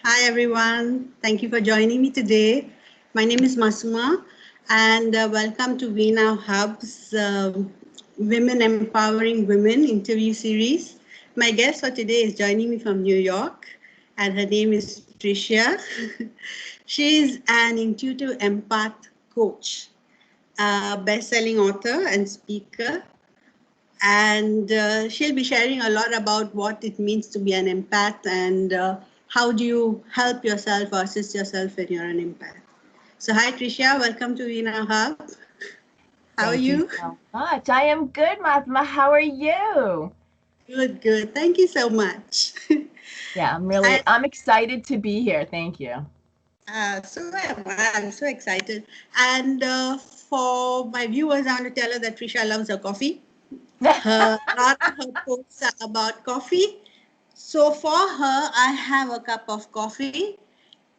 Hi, everyone. Thank you for joining me today. My name is Masuma, and welcome to We Now Hub's Women Empowering Women interview series. My guest for today is joining me from New York, and her name is Tricia. She is an intuitive empath coach, a best-selling author and speaker, and she'll be sharing a lot about what it means to be an empath and how do you help yourself or assist yourself when you're an empath. So hi Tricia, welcome to Veena Hub. How are Thank you? you so much. I am good, Mahatma. How are you? Good. Thank you so much. Yeah, I, I'm excited to be here. Thank you. so am I. I'm so excited. And for my viewers, I want to tell her that Tricia loves her coffee. A lot of her posts are about coffee. So for her, I have a cup of coffee.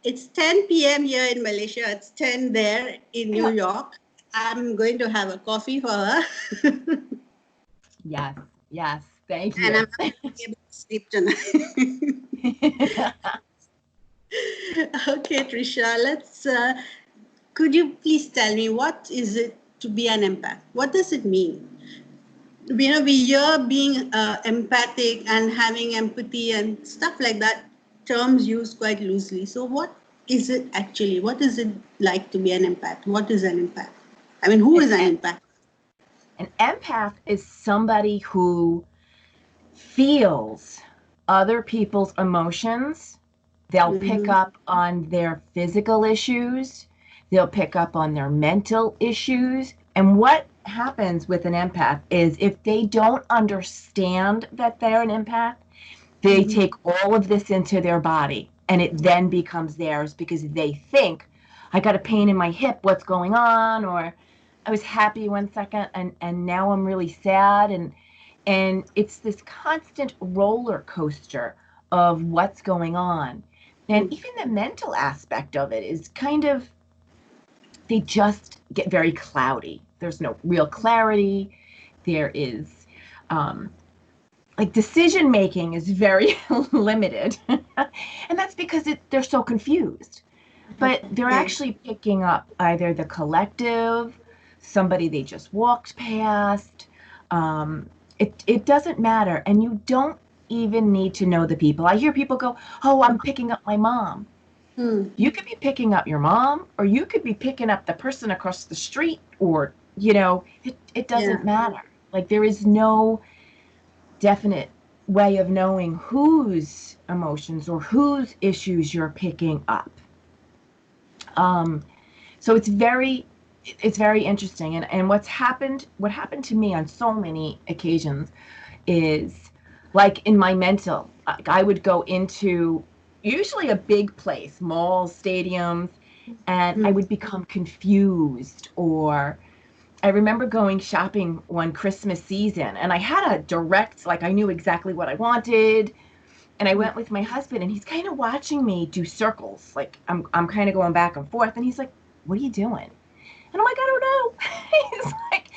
It's 10 p.m. here in Malaysia. It's 10 there in New York. I'm going to have a coffee for her. Yes, yes. Thank And you. I'm not going to be able to sleep tonight. Okay, Tricia, could you please tell me what is it to be an empath? What does it mean? We hear being empathic and having empathy and stuff like that, terms used quite loosely. So what is it actually? What is it like to be an empath? What is an empath? I mean, who An, is an empath? an empath is somebody who feels other people's emotions. They'll pick Mm-hmm. up on their physical issues. They'll pick up on their mental issues. And what happens with an empath is if they don't understand that they're an empath, they Mm-hmm. take all of this into their body and it then becomes theirs because they think, I got a pain in my hip, what's going on? Or I was happy one second and now I'm really sad. And it's this constant roller coaster of what's going on. And even the mental aspect of it is kind of, they just get very cloudy. There's no real clarity. There is, like, decision making is very limited. And that's because they're so confused. But they're Okay. actually picking up either the collective, somebody they just walked past. It doesn't matter. And you don't even need to know the people. I hear people go, oh, I'm picking up my mom. Hmm. You could be picking up your mom, or you could be picking up the person across the street, or, it Yeah. doesn't matter. Like, there is no definite way of knowing whose emotions or whose issues you're picking up. Um, so it's very interesting. And what happened to me on so many occasions is, like, in my mental, like, I would go into usually a big place, malls, stadiums, and I Hmm. would become confused. Or I remember going shopping one Christmas season and I had a direct, like, I knew exactly what I wanted. And I went with my husband and he's kind of watching me do circles. Like, I'm kind of going back and forth. And he's like, what are you doing? And I'm like, I don't know. He's like,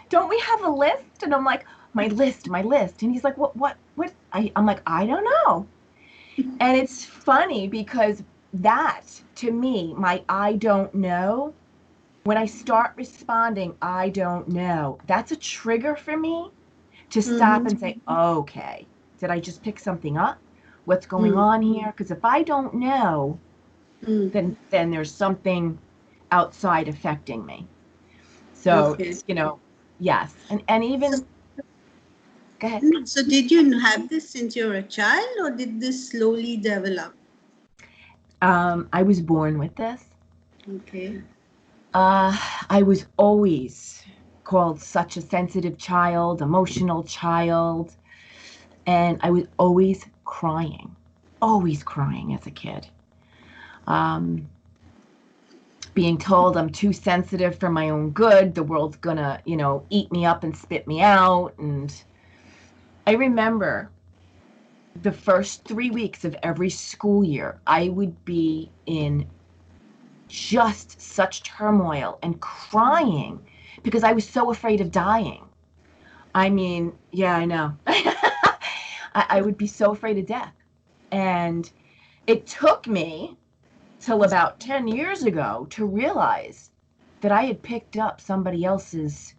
don't we have a list? And I'm like, my list, my list. And he's like, what? I'm like, I don't know. And it's funny because that, to me, my I don't know, when I start responding, I don't know, that's a trigger for me to stop Mm-hmm. and say, okay, did I just pick something up? What's going Hmm. on here? Because if I don't know, Hmm. then there's something outside affecting me. So, Okay. yes. And So, even, go ahead. so did you have this since you were a child, or did this slowly develop? I was born with this. Okay. Uh, I was always called such a sensitive child, emotional child, and I was always crying as a kid. Um, Being told I'm too sensitive for my own good, the world's gonna, eat me up and spit me out. And I remember the first 3 weeks of every school year, I would be in just such turmoil and crying because I was so afraid of dying. I mean, yeah, I know. I would be so afraid of death. And it took me till about 10 years ago to realize that I had picked up somebody else's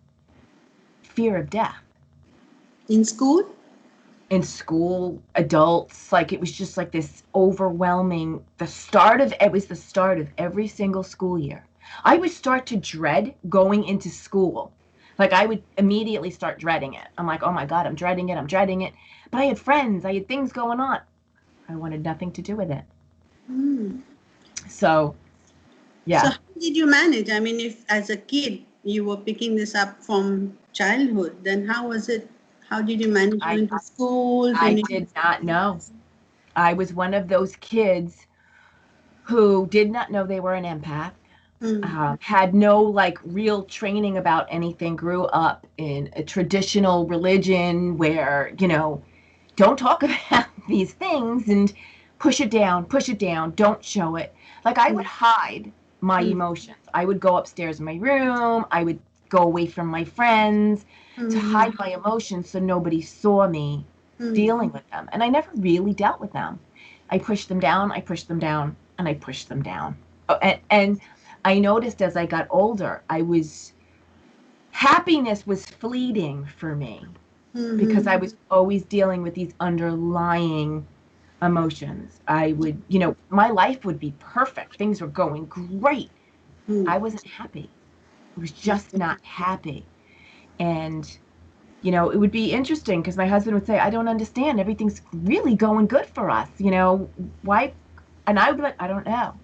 fear of death. In school? In school, adults, like it was just like this overwhelming, it was the start of every single school year. I would start to dread going into school. Like I would immediately start dreading it. I'm like, oh my God, I'm dreading it. But I had friends, I had things going on. I wanted nothing to do with it. So, yeah. So how did you manage? I mean, if as a kid you were picking this up from childhood, then how was it? How did you manage going to school? I did not know. I was one of those kids who did not know they were an empath, had no like real training about anything, grew up in a traditional religion where, don't talk about these things and push it down, don't show it. Like I would hide my emotions. I would go upstairs in my room. I would go away from my friends to hide my emotions so nobody saw me dealing with them. And I never really dealt with them. I pushed them down, and I pushed them down. Oh, and I noticed as I got older, happiness was fleeting for me because I was always dealing with these underlying emotions. I would, my life would be perfect. Things were going great. I wasn't happy. I was just not happy. And, it would be interesting because my husband would say, I don't understand. Everything's really going good for us. Why? And I would be like, I don't know.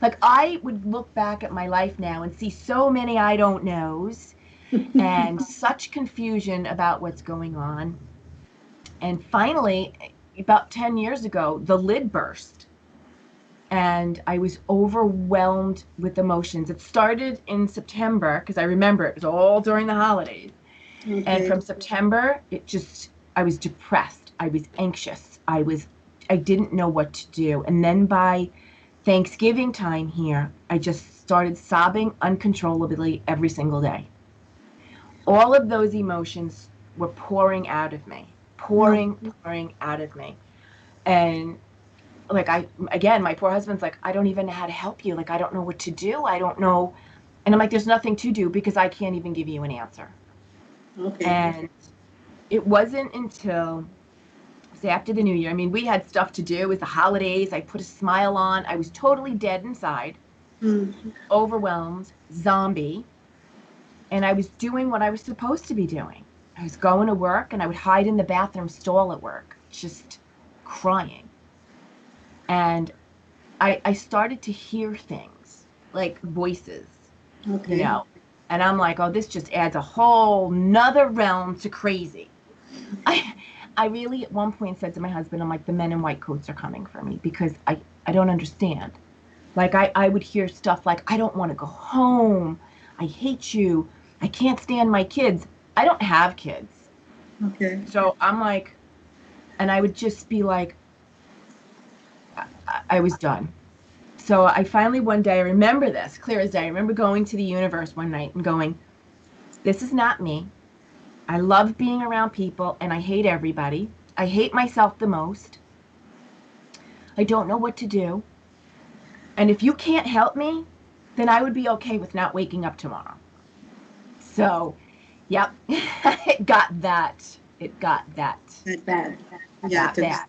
Like I would look back at my life now and see so many I don't knows and such confusion about what's going on. And finally, about 10 years ago, the lid burst and I was overwhelmed with emotions. It started in September because I remember it was all during the holidays. Okay. And from September, I was depressed. I was anxious. I didn't know what to do. And then by Thanksgiving time here, I just started sobbing uncontrollably every single day. All of those emotions were pouring out of me, pouring out of me. And like, my poor husband's like, I don't even know how to help you. Like, I don't know what to do. I don't know. And I'm like, there's nothing to do because I can't even give you an answer. Okay. And it wasn't until after the new year. I mean, we had stuff to do. It was the holidays. I put a smile on. I was totally dead inside, overwhelmed, zombie. And I was doing what I was supposed to be doing. I was going to work and I would hide in the bathroom stall at work, just crying. And I started to hear things like voices, and I'm like, oh, this just adds a whole nother realm to crazy. I really at one point said to my husband, I'm like, the men in white coats are coming for me because I don't understand. Like I would hear stuff like, I don't want to go home. I hate you. I can't stand my kids. I don't have kids. Okay. So I'm like, and I would just be like, I was done. So I finally one day, I remember this clear as day. I remember going to the universe one night and going, this is not me. I love being around people and I hate everybody. I hate myself the most. I don't know what to do. And if you can't help me, then I would be okay with not waking up tomorrow. So, yep, it got that. That bad. Yeah, that bad.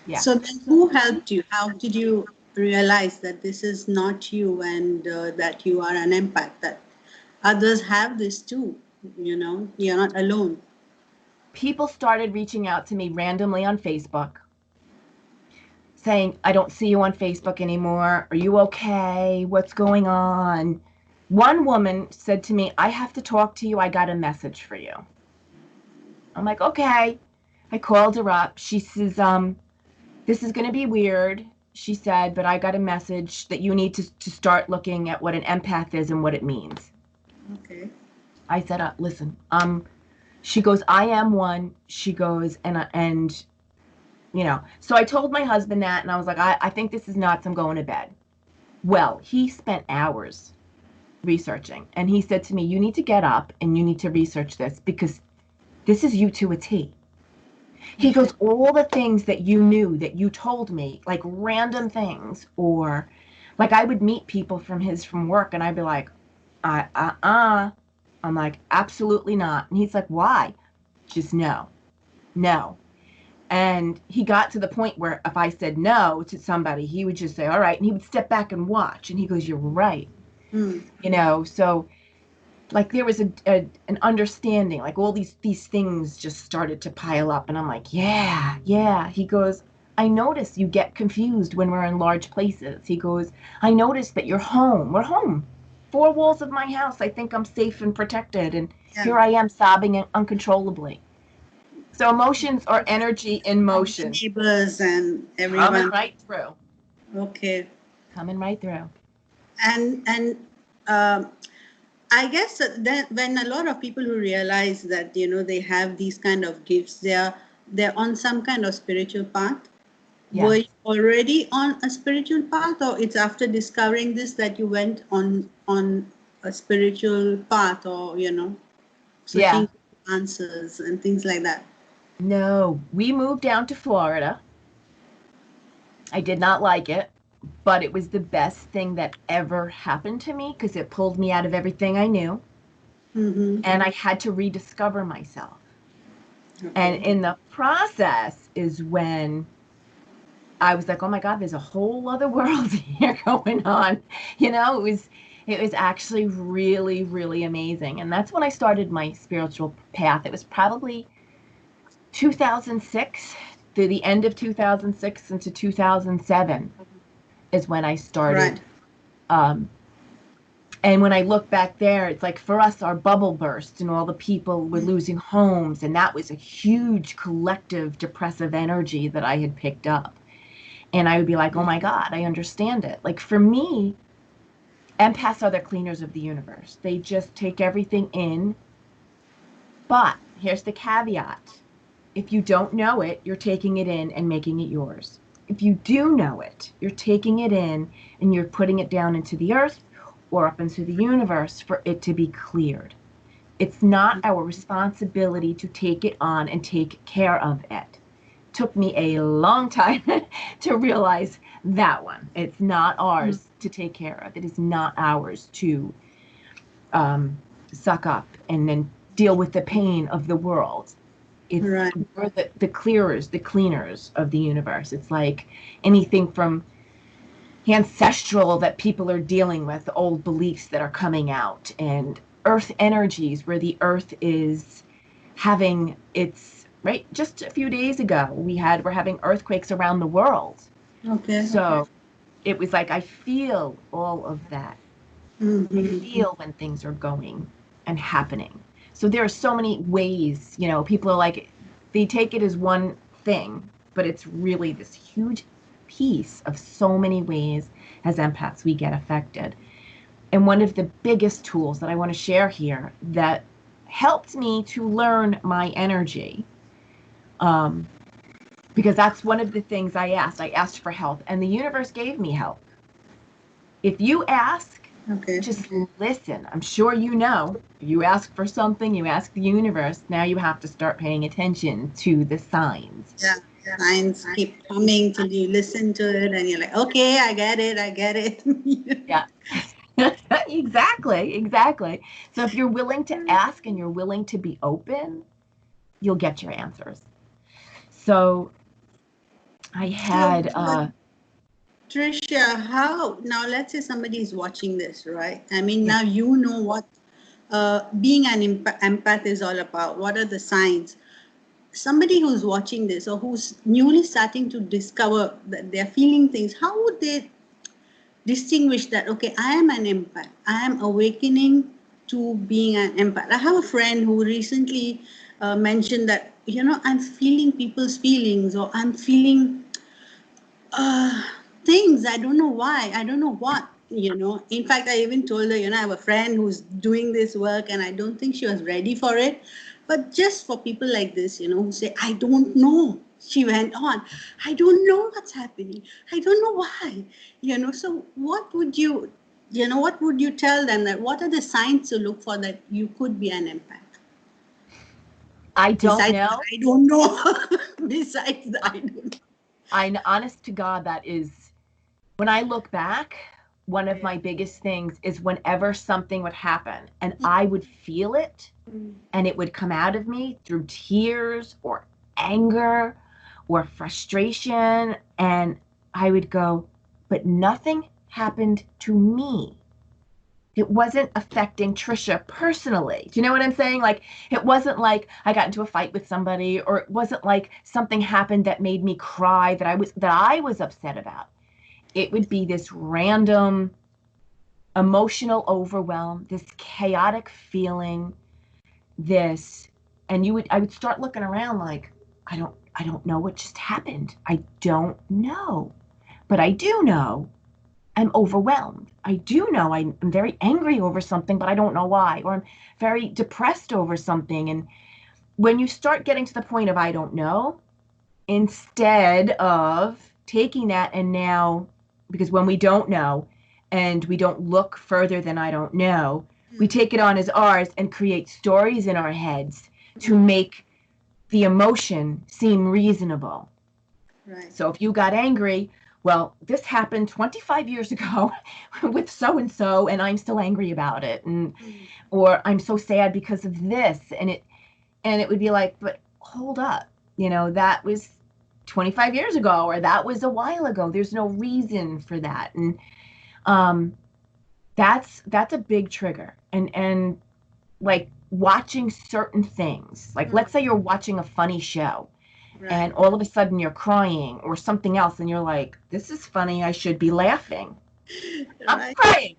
Yeah. So then who helped you? How did you realize that this is not you and that you are an empath, that others have this too? You're not alone. People started reaching out to me randomly on Facebook saying, I don't see you on Facebook anymore. Are you okay? What's going on? One woman said to me, I have to talk to you. I got a message for you. I'm like, okay. I called her up. She says, this is going to be weird, she said, but I got a message that you need to start looking at what an empath is and what it means. Okay. I said, listen, she goes, I am one. She goes, and so I told my husband that, and I was like, I think this is nuts. I'm going to bed. Well, he spent hours researching, and he said to me, you need to get up and you need to research this because this is you to a T. He goes, all the things that you knew, that you told me, like random things, or like I would meet people from work and I'd be like, I'm like, absolutely not. And he's like, why? Just no, no. And he got to the point where if I said no to somebody, he would just say, all right. And he would step back and watch. And he goes, you're right. Mm. You know, so like there was an understanding, like all these things just started to pile up. And I'm like, yeah, yeah. He goes, I notice you get confused when we're in large places. He goes, I notice that you're home. We're home. Four walls of my house. I think I'm safe and protected. And Yeah. here I am sobbing uncontrollably. So emotions are energy in motion. Neighbors and Coming everyone. right through. Okay. Coming right through. And I guess that when a lot of people who realize that they have these kind of gifts, they're on some kind of spiritual path. Yeah. Were you already on a spiritual path, or it's after discovering this that you went on a spiritual path, or searching for answers and things like that? No, we moved down to Florida. I did not like it, but it was the best thing that ever happened to me because it pulled me out of everything I knew. Mm-hmm. And I had to rediscover myself. Okay. And in the process is when I was like, oh my God, there's a whole other world here going on. You know, it was actually really, really amazing. And that's when I started my spiritual path. It was probably 2006, through the end of 2006 into 2007 is when I started. Right. And when I look back there, it's like for us, our bubble burst and all the people were losing homes. And that was a huge collective depressive energy that I had picked up. And I would be like, oh my God, I understand it. Like for me, empaths are the cleaners of the universe. They just take everything in. But here's the caveat. If you don't know it, you're taking it in and making it yours. If you do know it, you're taking it in and you're putting it down into the earth or up into the universe for it to be cleared. It's not our responsibility to take it on and take care of it. Took me a long time to realize that one. It's not ours to take care of. It is not ours to suck up and then deal with the pain of the world. It's Right. we're the clearers, the cleaners of the universe. It's like anything from ancestral that people are dealing with, old beliefs that are coming out, and earth energies where the earth is having its right. Just a few days ago, we're having earthquakes around the world. Okay. So it was like I feel all of that. Mm-hmm. I feel when things are going and happening. So there are so many ways, people are like, they take it as one thing, but it's really this huge piece of so many ways as empaths we get affected. And one of the biggest tools that I want to share here that helped me to learn my energy, because that's one of the things I asked for help, and the universe gave me help. If you ask, just listen. I'm sure you ask for something, you ask the universe, now you have to start paying attention to the signs. Yeah, signs keep coming till you listen to it and you're like, okay, I get it. Yeah. Exactly. So if you're willing to ask and you're willing to be open, you'll get your answers. So I had Tricia, now let's say somebody is watching this, right? I mean, now you know what being an empath is all about. What are the signs? Somebody who's watching this or who's newly starting to discover that they're feeling things, how would they distinguish that, okay, I am an empath, I am awakening to being an empath? I have a friend who recently mentioned that, I'm feeling people's feelings, or I'm feeling things. I don't know why. I don't know what. In fact, I even told her, I have a friend who's doing this work and I don't think she was ready for it. But just for people like this, who say, I don't know. She went on, I don't know what's happening. I don't know why. So what would you tell them, that what are the signs to look for that you could be an empath? I don't know. I don't know. Besides the I don't know. Honest to God, that is, when I look back, one of my biggest things is whenever something would happen and I would feel it and it would come out of me through tears or anger or frustration. And I would go, but nothing happened to me. It wasn't affecting Tricia personally. Do you know what I'm saying? Like, it wasn't like I got into a fight with somebody, or it wasn't like something happened that made me cry that I was upset about. It would be this random emotional overwhelm, this chaotic feeling, and I would start looking around like, I don't know what just happened. I don't know. But I do know I'm overwhelmed. I do know I'm very angry over something, but I don't know why. Or I'm very depressed over something. And when you start getting to the point of I don't know, instead of taking that and now, because when we don't know and we don't look further than I don't know, we take it on as ours and create stories in our heads to make the emotion seem reasonable. Right. So if you got angry, well, this happened 25 years ago with so-and-so, and I'm still angry about it. Or I'm so sad because of this. And it would be like, but hold up, that was 25 years ago, or that was a while ago. There's no reason for that. And that's a big trigger. And like watching certain things, like let's say you're watching a funny show. Right. And all of a sudden you're crying or something else, and you're like, this is funny, I should be laughing. Right. I'm crying.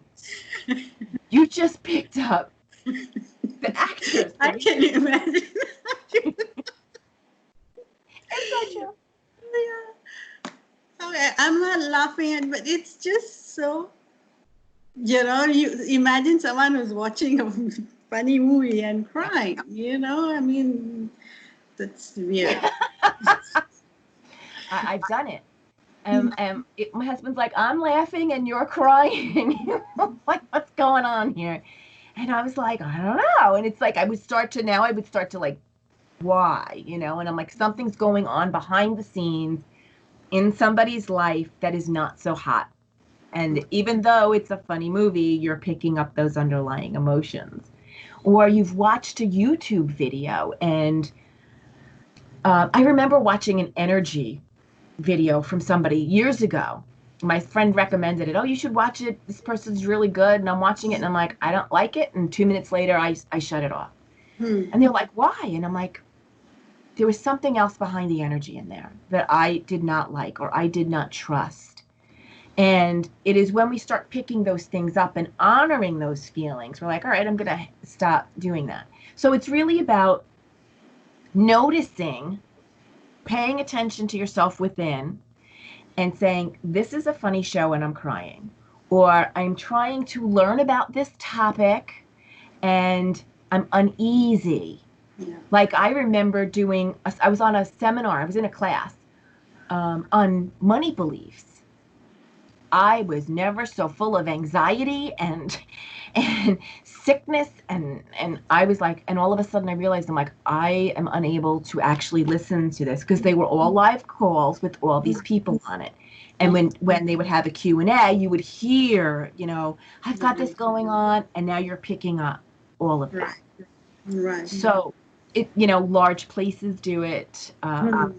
You just picked up the actress. I can imagine. Yeah. Okay, I'm not laughing at, but it's just so, you imagine someone who's watching a funny movie and crying, I mean, that's weird. I've done it. My husband's like, I'm laughing and you're crying. Like, what's going on here? And I was like, I don't know. And it's like, I would start to like, why, and I'm like, something's going on behind the scenes in somebody's life that is not so hot. And even though it's a funny movie, you're picking up those underlying emotions. Or you've watched a YouTube video, and I remember watching an energy video from somebody years ago. My friend recommended it. Oh, you should watch it. This person's really good. And I'm watching it, and I'm like, I don't like it. And 2 minutes later, I shut it off. And they're like, why? And I'm like, there was something else behind the energy in there that I did not like, or I did not trust. And it is when we start picking those things up and honoring those feelings, we're like, all right, I'm going to stop doing that. So it's really about noticing, paying attention to yourself within, and saying, this is a funny show and I'm crying. Or I'm trying to learn about this topic and I'm uneasy. Yeah. Like I remember I was on a seminar, I was in a class on money beliefs. I was never so full of anxiety and sickness, and I was like, and all of a sudden I realized, I'm like, I am unable to actually listen to this, because they were all live calls with all these people on it. And when they would have a Q&A, you would hear, I've got this going on, and now you're picking up all of that. Right. So large places do it. Oh,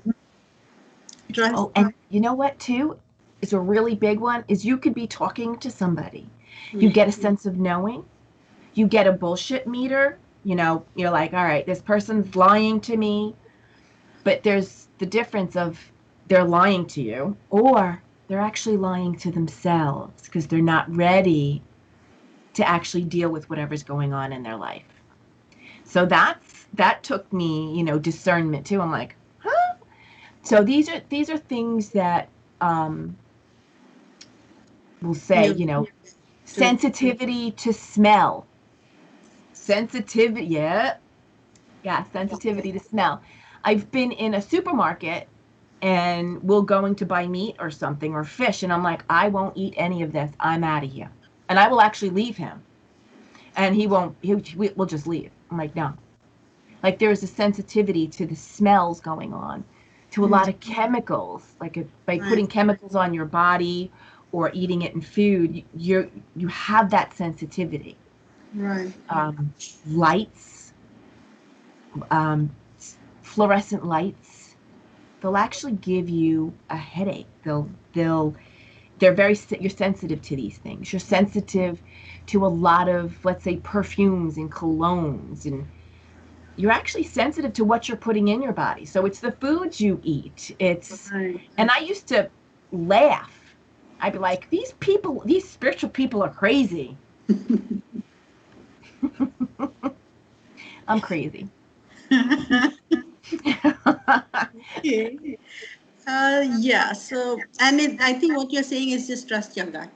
and you know what too is a really big one, is you could be talking to somebody. You get a sense of knowing. You get a bullshit meter. You're like, all right, this person's lying to me. But there's the difference of they're lying to you, or they're actually lying to themselves because they're not ready to actually deal with whatever's going on in their life. So that took me, discernment too. I'm like, huh? So these are things that we'll say, sensitivity to smell. Sensitivity to smell. I've been in a supermarket and we're going to buy meat or something, or fish, and I'm like, I won't eat any of this. I'm out of here. And I will actually leave him. And we'll just leave. I'm like, no. Like there's a sensitivity to the smells going on, to a lot of chemicals. Like by putting chemicals on your body or eating it in food, you have that sensitivity. Right. Lights, um, fluorescent lights, they'll actually give you a headache. You're sensitive to these things. You're sensitive to a lot of, let's say, perfumes and colognes, and you're actually sensitive to what you're putting in your body. So it's the foods you eat. And I used to laugh. I'd be like, these spiritual people are crazy. I'm crazy. Okay. Yeah. So, I think what you're saying is just trust your gut,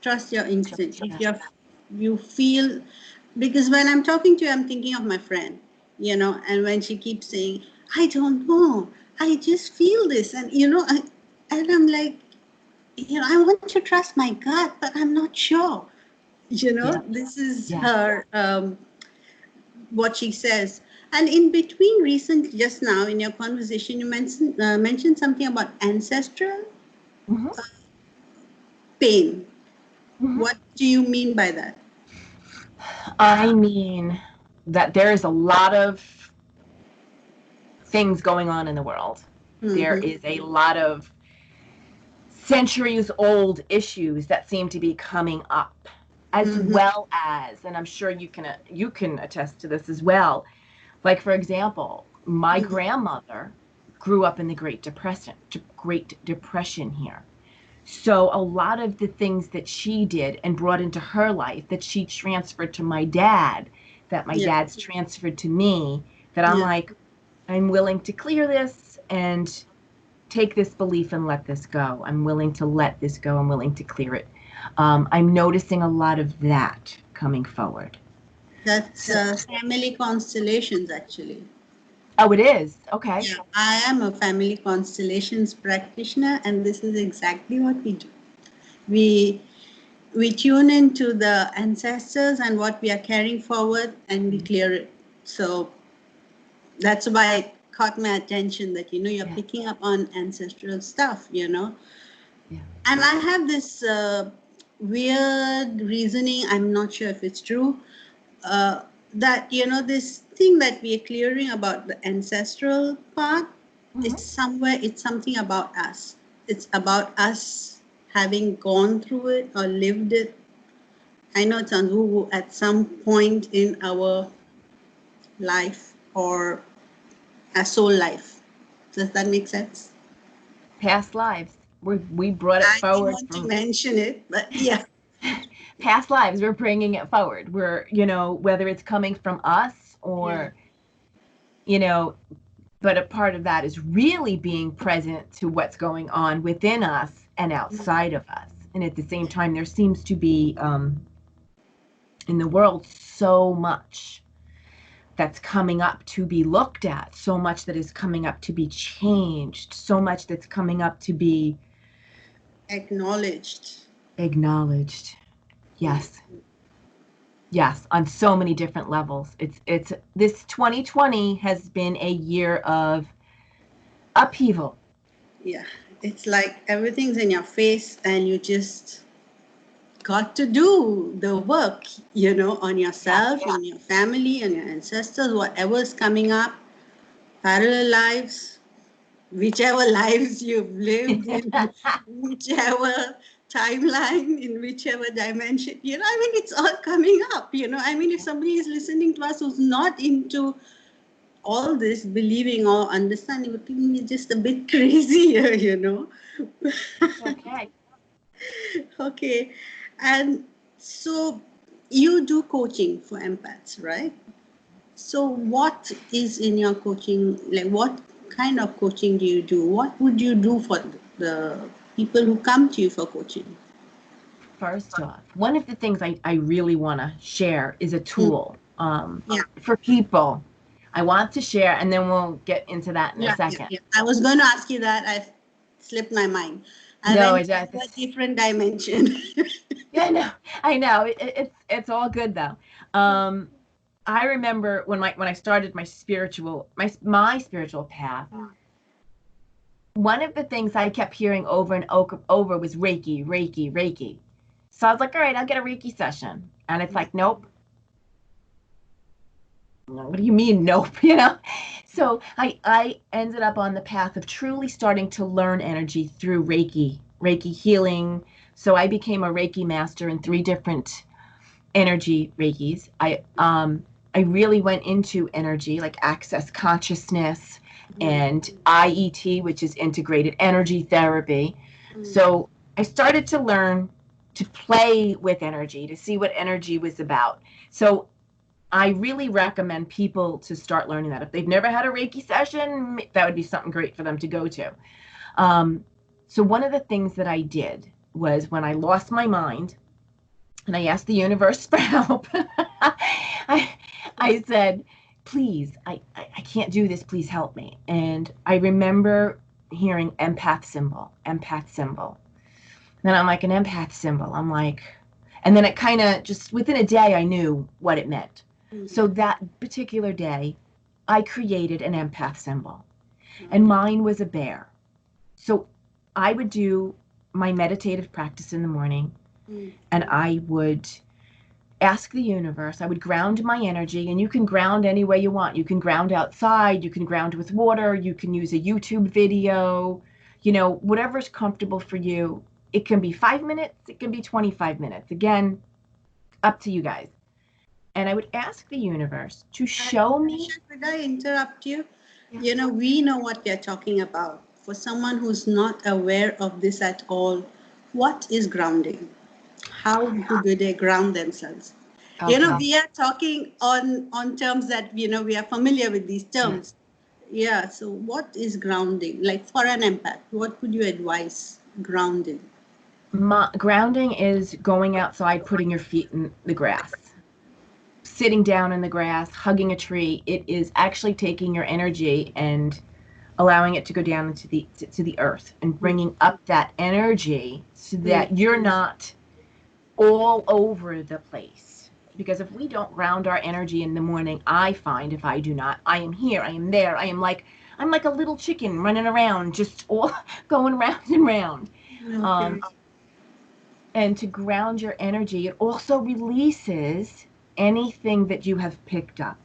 trust your instinct. If you feel, because when I'm talking to you, I'm thinking of my friend, and when she keeps saying, I don't know, I just feel this, and and I'm like, I want to trust my gut, but I'm not sure. This is her. What she says. And in between recent, just now in your conversation, you mentioned something about ancestral pain. What do you mean by that? I mean that there is a lot of things going on in the world. There is a lot of centuries old issues that seem to be coming up, as well as, and I'm sure you can attest to this as well. Like, for example, my grandmother grew up in the Great Depression here. So a lot of the things that she did and brought into her life that she transferred to my dad, that my dad's transferred to me, that I'm like, I'm willing to clear this and take this belief and let this go. I'm willing to let this go. I'm willing to clear it. I'm noticing a lot of that coming forward. That's family constellations, actually. Oh, it is? Okay. Yeah, I am a family constellations practitioner, and this is exactly what we do. We tune into the ancestors and what we are carrying forward, and we clear it. So that's why it caught my attention that you're picking up on ancestral stuff. And I have this weird reasoning. I'm not sure if it's true. That this thing that we are clearing about the ancestral part, it's something about us. It's about us having gone through it or lived it. I know it sounds woo-woo, at some point in our life or a soul life. Does that make sense? Past lives. We brought it I didn't forward want to from mention it, but yeah. past lives. We're bringing it forward. We're, whether it's coming from us or, but a part of that is really being present to what's going on within us and outside of us. And at the same time, there seems to be in the world so much that's coming up to be looked at, so much that is coming up to be changed, so much that's coming up to be Acknowledged. Yes. Yes, on so many different levels. It's this 2020 has been a year of upheaval. Yeah, it's like everything's in your face and you just got to do the work, on yourself, on your family, on your ancestors, whatever's coming up, parallel lives, whichever lives you've lived in, whichever timeline, in whichever dimension, it's all coming up, if somebody is listening to us who's not into all this believing or understanding, would think we're just a bit crazy here. Okay. Okay. And so you do coaching for empaths, right? So what is in your coaching, like what kind of coaching do you do? What would you do for the people who come to you for coaching? First off, one of the things I really want to share is a tool for people. I want to share, and then we'll get into that in a second. Yeah. I was going to ask you that. I slipped my mind. I went to a different dimension. Yeah, no, I know. It's all good though. I remember when I started my spiritual path, one of the things I kept hearing over and over was Reiki, Reiki, Reiki. So I was like, all right, I'll get a Reiki session. And it's like, nope. What do you mean, nope? You know? So I ended up on the path of truly starting to learn energy through Reiki, Reiki healing. So I became a Reiki Master in 3 different energy Reikis. I really went into energy, like access consciousness and IET, which is integrated energy therapy. So I started to learn to play with energy, to see what energy was about. So I really recommend people to start learning that. If they've never had a Reiki session, that would be something great for them to go to. So one of the things that I did was when I lost my mind, and I asked the universe for help. I said, please, I can't do this. Please help me. And I remember hearing empath symbol. Then I'm like, an empath symbol. I'm like, and then it kind of just within a day, I knew what it meant. So that particular day, I created an empath symbol, and mine was a bear. So I would do my meditative practice in the morning, and I would ask the universe, I would ground my energy, and you can ground any way you want. You can ground outside, you can ground with water, you can use a YouTube video, whatever's comfortable for you. It can be 5 minutes, it can be 25 minutes. Again, up to you guys. And I would ask the universe to show me. Could I interrupt you? Yeah. We know what we are talking about. For someone who's not aware of this at all, what is grounding? How do they ground themselves? Okay. We are talking on terms that, we are familiar with these terms. Yeah. So what is grounding? Like for an empath, what would you advise grounding? Grounding is going outside, putting your feet in the grass, sitting down in the grass, hugging a tree. It is actually taking your energy and allowing it to go down into the earth and bringing up that energy so that you're not all over the place. Because if we don't ground our energy in the morning, I find if I do not, I am here, I am there, I'm like a little chicken running around, just all going round and round. Okay. And to ground your energy, it also releases anything that you have picked up.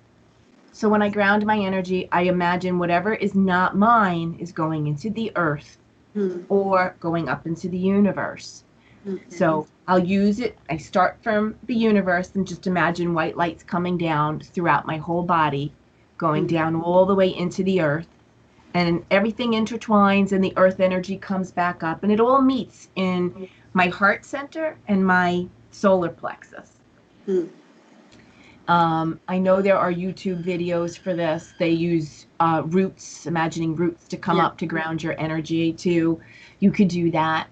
So when I ground my energy, I imagine whatever is not mine is going into the earth or going up into the universe. Okay. So I'll use it. I start from the universe and just imagine white lights coming down throughout my whole body, going down all the way into the earth. And everything intertwines and the earth energy comes back up, and it all meets in my heart center and my solar plexus. I know there are YouTube videos for this. They use roots, imagining roots to come up to ground your energy too. You could do that.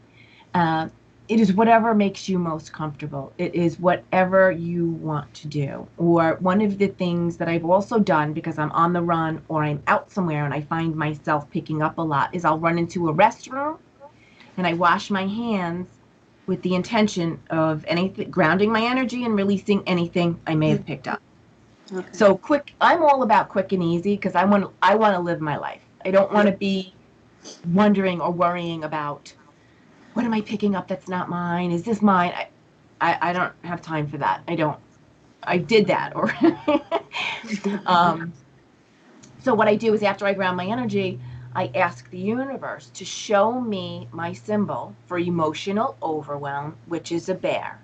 It is whatever makes you most comfortable. It is whatever you want to do. Or one of the things that I've also done because I'm on the run or I'm out somewhere and I find myself picking up a lot is I'll run into a restroom and I wash my hands with the intention of grounding my energy and releasing anything I may have picked up. Okay. So quick, I'm all about quick and easy because I want to live my life. I don't want to be wondering or worrying about what am I picking up that's not mine? Is this mine? I don't have time for that. I did that already. So what I do is after I ground my energy, I ask the universe to show me my symbol for emotional overwhelm, which is a bear.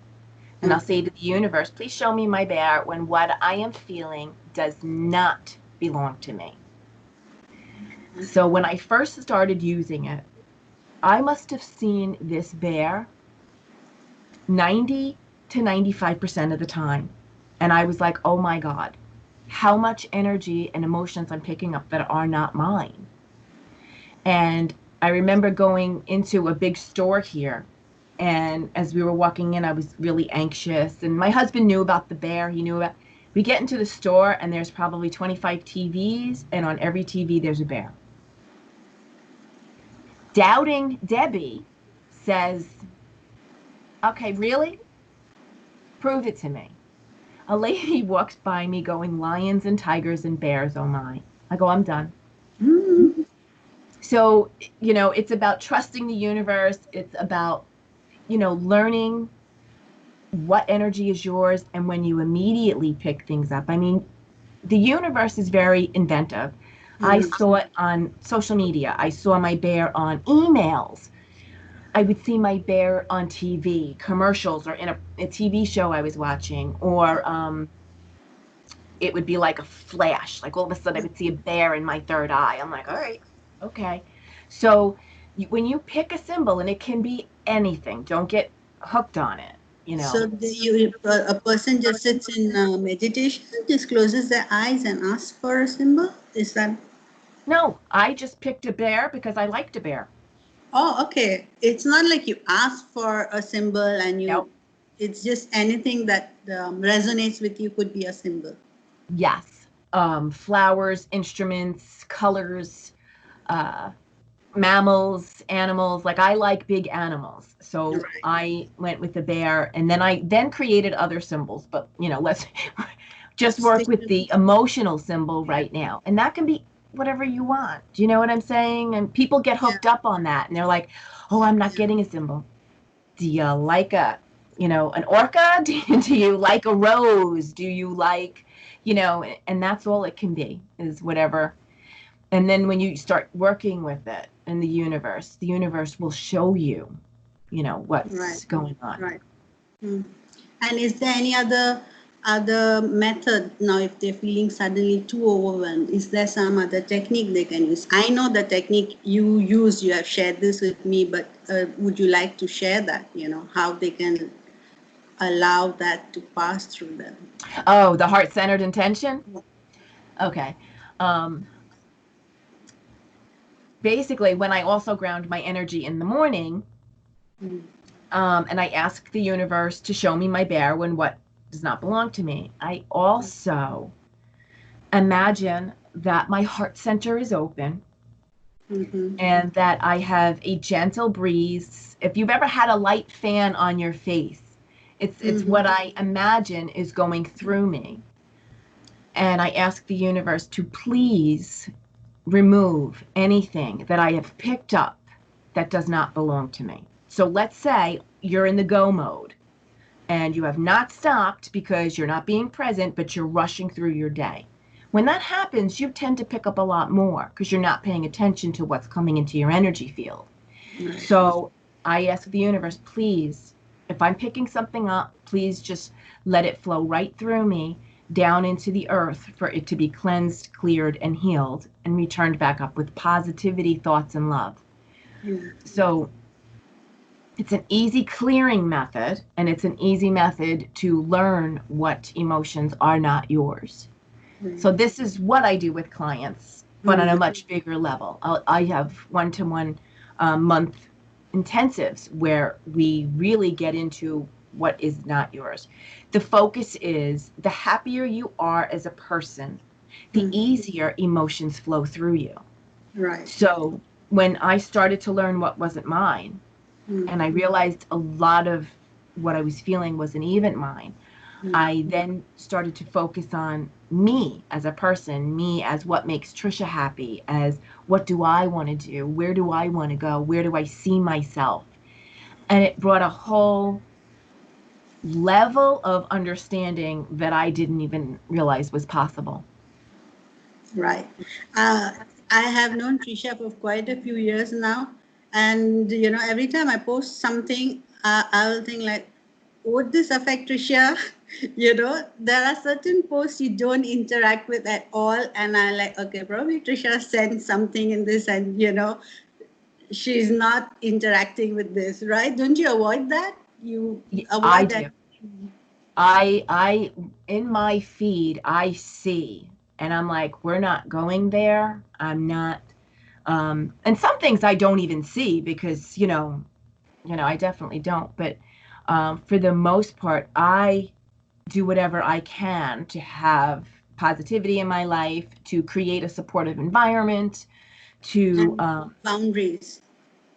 And I'll say to the universe, please show me my bear when what I am feeling does not belong to me. So when I first started using it, I must have seen this bear 90 to 95% of the time. And I was like, oh my God, how much energy and emotions I'm picking up that are not mine. And I remember going into a big store here. And as we were walking in, I was really anxious. And my husband knew about the bear. We get into the store and there's probably 25 TVs. And on every TV, there's a bear. Doubting Debbie says, okay, really? Prove it to me. A lady walks by me going, lions and tigers and bears, oh my. I go, I'm done. Mm. So, it's about trusting the universe. It's about, learning what energy is yours and when you immediately pick things up. I mean, the universe is very inventive. I Mm. saw it on social media. I saw my bear on emails. I would see my bear on TV, commercials, or in a TV show I was watching, or it would be like a flash. Like all of a sudden I would see a bear in my third eye. I'm like, all right, okay. So when you pick a symbol, and it can be anything, don't get hooked on it, So a person just sits in meditation, just closes their eyes and asks for a symbol? Is that? No, I just picked a bear because I liked a bear. Oh, okay. It's not like you ask for a symbol and Nope. it's just anything that resonates with you could be a symbol. Yes. Flowers, instruments, colors, mammals, animals. Like I like big animals. So Right. I went with the bear, and then I created other symbols, but let's just work Stick with with the emotional symbol right now. And that can be whatever you want. Do you know what I'm saying? And people get yeah, hooked up on that, and they're like, "Oh, I'm not yeah. getting a symbol. Do you like an orca? Do you like a rose? Do you like, and that's all it can be, is whatever. And then when you start working with it in the universe will show you, Right, what's going on. right. Mm. And is there any other method now if they're feeling suddenly too overwhelmed? Is there some other technique they can use? I know the technique you use, you have shared this with me, but would you like to share that, how they can allow that to pass through them? Oh, the heart-centered intention? Okay. Um, Basically, when I also ground my energy in the morning, Mm. and I ask the universe to show me my bear when what does not belong to me, I also imagine that my heart center is open, Mm-hmm. and that I have a gentle breeze. If you've ever had a light fan on your face, it's Mm-hmm. what I imagine is going through me. And I ask the universe to please remove anything that I have picked up that does not belong to me. So let's say you're in the go mode and you have not stopped because you're not being present, but you're rushing through your day. When that happens, you tend to pick up a lot more because you're not paying attention to what's coming into your energy field. Right. So I ask the universe, please, if I'm picking something up, please just let it flow right through me down into the earth for it to be cleansed, cleared, and healed, and returned back up with positivity, thoughts, and love. Mm. So it's an easy clearing method, and it's an easy method to learn what emotions are not yours. Right. So this is what I do with clients, but on a much bigger level. I have one-to-one month intensives where we really get into what is not yours. The focus is the happier you are as a person, the easier emotions flow through you. Right. So when I started to learn what wasn't mine, and I realized a lot of what I was feeling wasn't even mine, I then started to focus on me as a person, me as what makes Tricia happy, as what do I want to do? Where do I want to go? Where do I see myself? And it brought a whole level of understanding that I didn't even realize was possible. Right. Uh, I have known Tricia for quite a few years now. And, every time I post something, I will think like, would this affect Tricia? There are certain posts you don't interact with at all. And I like, okay, probably Tricia sent something in this and, she's not interacting with this, right? Don't you avoid that? You I avoid do. that. I in my feed, I see, and I'm like, we're not going there. I'm not. And some things I don't even see because, I definitely don't. But for the most part, I do whatever I can to have positivity in my life, to create a supportive environment, to And boundaries.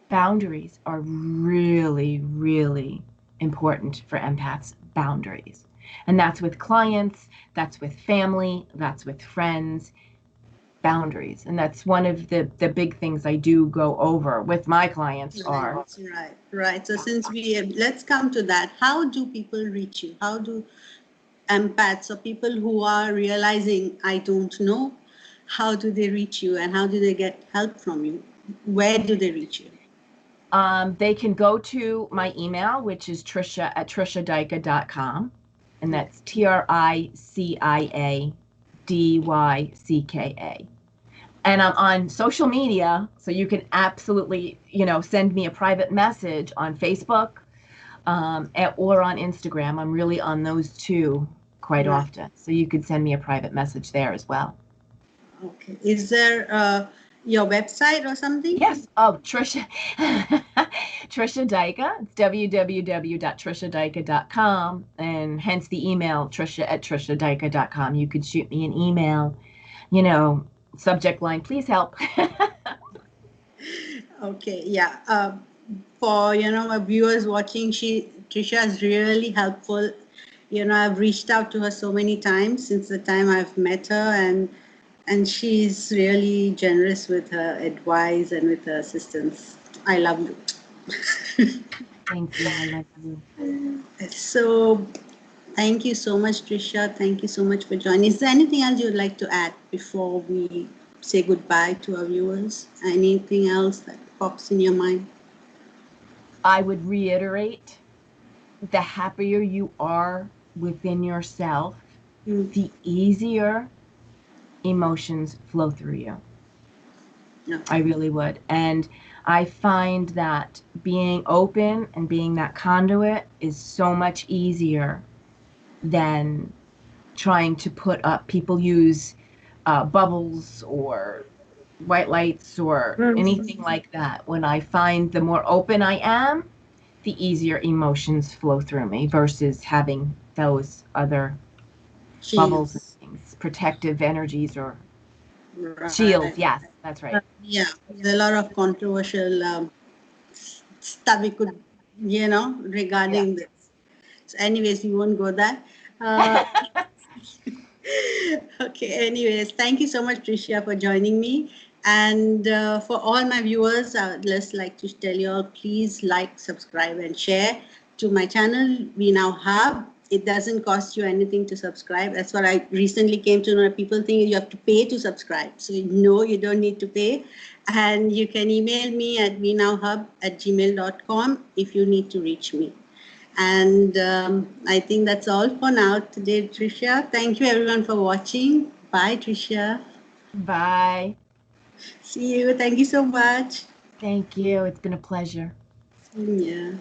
boundaries are really, really important for empaths. Boundaries. And that's with clients, that's with family, that's with friends, boundaries. And that's one of the big things I do go over with my clients are. Right. So since let's come to that. How do people reach you? How do empaths or people who are realizing, I don't know, how do they reach you and how do they get help from you? Where do they reach you? They can go to my email, which is Tricia@triciadycka.com. And that's TRICIADYCKA. And I'm on social media, so you can absolutely, send me a private message on Facebook or on Instagram. I'm really on those two quite often. So you could send me a private message there as well. Okay. Is there your website or something? Yes. Oh, Tricia. Tricia Dycka. It's www.triciadycka.com, and hence the email Tricia@triciadycka.com. You could shoot me an email, subject line, please help. Okay. Yeah. For my viewers watching, Tricia is really helpful. I've reached out to her so many times since the time I've met her, and she's really generous with her advice and with her assistance. I love you. Thank you. I love you. So thank you so much, Tricia. Thank you so much for joining. Is there anything else you'd like to add before we say goodbye to our viewers? Anything else that pops in your mind? I would reiterate, the happier you are within yourself, the easier emotions flow through you. Yeah. I really would. And I find that being open and being that conduit is so much easier than trying to put up. People use bubbles or white lights or anything like that. When I find the more open I am, the easier emotions flow through me versus having those other bubbles and things, protective energies or shields. Yes, that's right. Yeah, there's a lot of controversial stuff we could, regarding this. So anyways, we won't go there. Okay, anyways, thank you so much, Tricia, for joining me. And for all my viewers, I would just like to tell you all, please like, subscribe, and share to my channel, We Now Have. It doesn't cost you anything to subscribe. That's what I recently came to know. People think you have to pay to subscribe. So no, you don't need to pay. And you can email me at wenowhub@gmail.com if you need to reach me. And I think that's all for now today, Tricia. Thank you everyone for watching. Bye, Tricia. Bye. See you. Thank you so much. Thank you. It's been a pleasure. Yeah.